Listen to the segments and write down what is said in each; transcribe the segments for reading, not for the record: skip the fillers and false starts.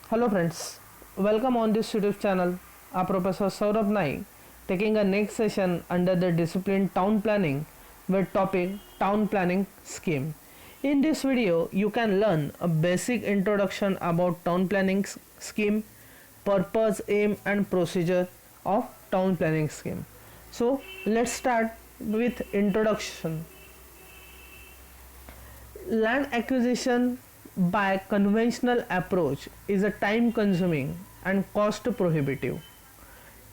Hello friends, welcome on this YouTube channel. I'm Professor Saurabh Naik taking a next session under the discipline Town Planning with topic Town Planning Scheme. In this video, you can learn a basic introduction about Town Planning Scheme, purpose, aim and procedure of Town Planning Scheme. So let's start with introduction. Land acquisition by conventional approach is a time consuming and cost prohibitive.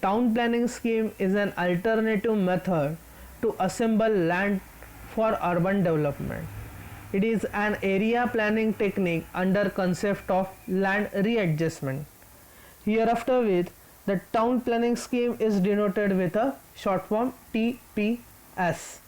Town planning scheme is an alternative method to assemble land for urban development. It is an area planning technique under concept of land readjustment. Hereafter with the town planning scheme is denoted with a short form TPS.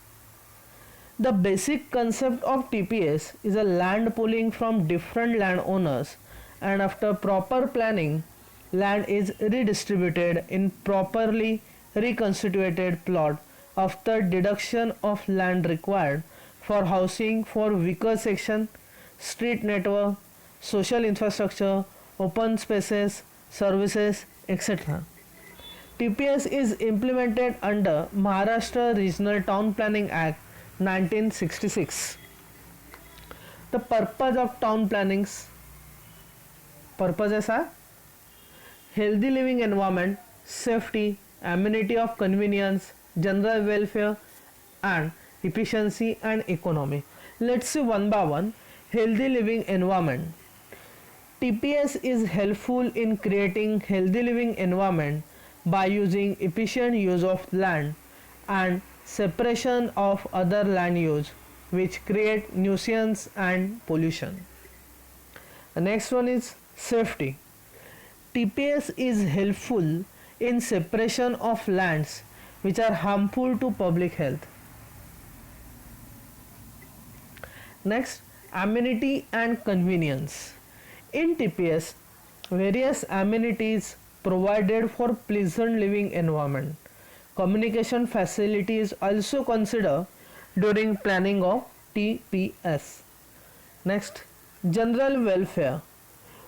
The basic concept of TPS is a land pooling from different landowners, and after proper planning, land is redistributed in properly reconstituted plot after deduction of land required for housing for weaker section, street network, social infrastructure, open spaces, services, etc. TPS is implemented under Maharashtra Regional Town Planning Act 1966. The purpose of town planning's purposes are healthy living environment, safety, amenity of convenience, general welfare and efficiency and economy. Let's see one by one. Healthy living environment. TPS is helpful in creating healthy living environment by using efficient use of land and separation of other land use which create nuisance and pollution. The next one is safety. TPS is helpful in separation of lands which are harmful to public health. Next, amenity and convenience. In TPS, various amenities provided for pleasant living environment. Communication facilities also considered during planning of TPS. Next, general welfare.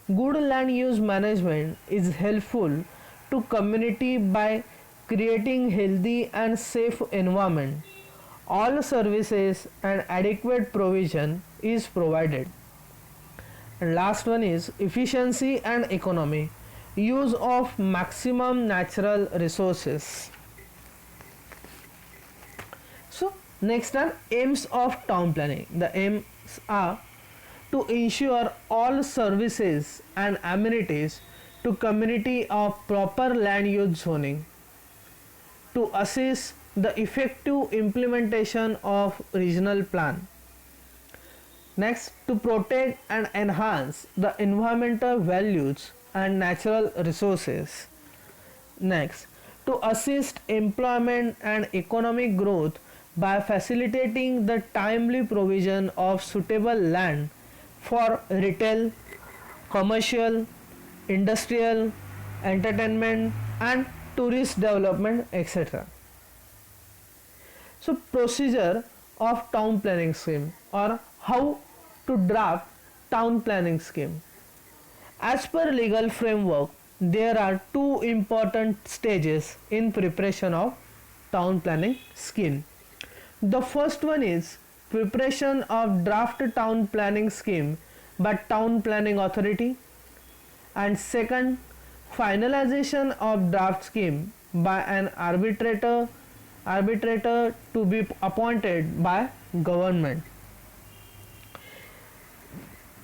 Good land use management is helpful to community by creating healthy and safe environment. All services and adequate provision is provided. And last one is efficiency and economy. Use of maximum natural resources. So next are aims of town planning. The aims are to ensure all services and amenities to community of proper land use zoning, to assist the effective implementation of regional plan. Next, to protect and enhance the environmental values and natural resources. Next, to assist employment and economic growth by facilitating the timely provision of suitable land for retail, commercial, industrial, entertainment and tourist development, etc. So procedure of town planning scheme, or how to draft town planning scheme. As per legal framework, there are two important stages in preparation of town planning scheme. The first one is preparation of draft town planning scheme by town planning authority, and second, finalization of draft scheme by an arbitrator to be appointed by government.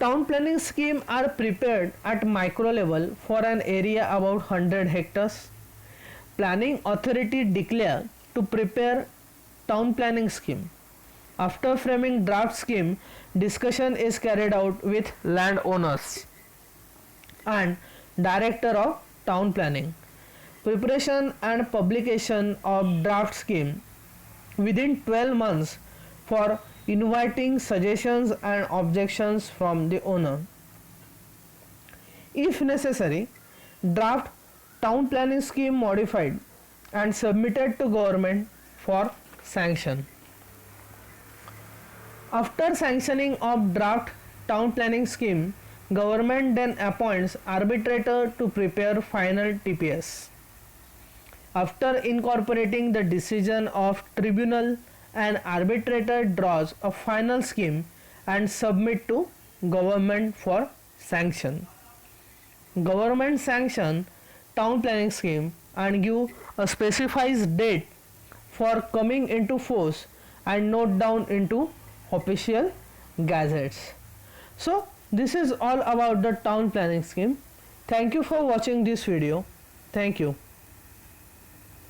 Town planning scheme are prepared at micro level for an area about 100 hectares. Planning authority declare to prepare town planning scheme. After framing draft scheme, discussion is carried out with landowners and director of town planning. Preparation and publication of draft scheme within 12 months for inviting suggestions and objections from the owner. If necessary, draft town planning scheme modified and submitted to government for sanction. After sanctioning of draft town planning scheme, Government then appoints arbitrator to prepare final TPS. After incorporating the decision of tribunal, an arbitrator draws a final scheme and submit to government for sanction. Government sanction town planning scheme and give a specified date for coming into force and note down into official gazettes. So this is all about the town planning scheme. Thank you for watching this video. Thank you.